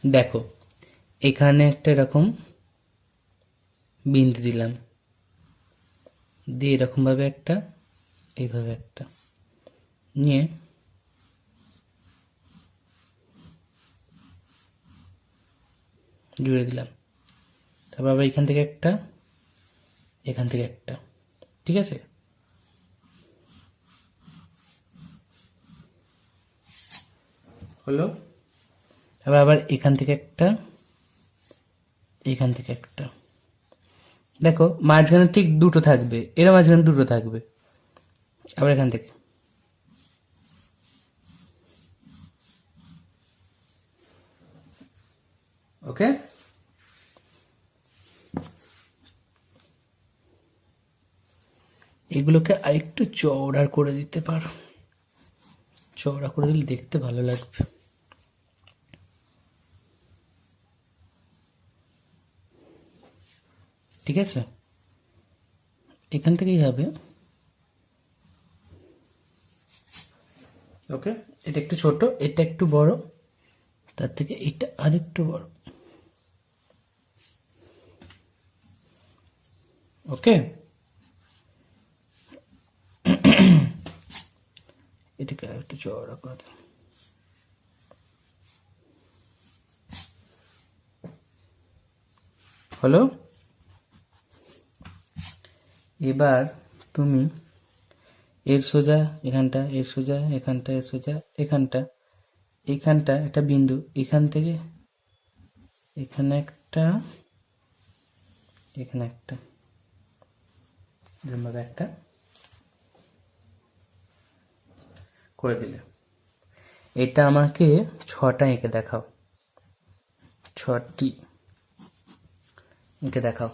দেখো এখানে একটা এরকম বিন্দু দিলাম, দিয়ে এরকম ভাবে একটা, এইভাবে একটা নিয়ে জুড়ে দিলাম। তারপর আবার এখান থেকে একটা, এখান থেকে একটা, ঠিক আছে? হলো। তারপর আবার এখান থেকে একটা, এখান থেকে একটা। দেখো মাঝখানে ঠিক দুটো থাকবে, এরা মাঝখানে দুটো থাকবে। আবার এখান থেকে, ওকে? এগুলোকে আরেকটু চওড়া করে দিতে পারো, চওড়া করে দিলে দেখতে ভালো লাগবে। ঠিক আছে, এখান থেকেই হবে। ওকে, এটা একটু ছোট, এটা একটু বড়, তার থেকে এটা আরেকটু বড়। ওকে, এটাকে আরেকটু চওড়া করে দাও। হলো। এবার তুমি এর সোজা এখানটা, এর সোজা এখানটা, এর সোজা এখানটা, এখানটা একটা বিন্দু, এখান থেকে এখানে একটা, এখানে একটা, এরকমভাবে একটা করে দিলে। এটা আমাকে 6টা এঁকে দেখাও, 6টি এঁকে দেখাও।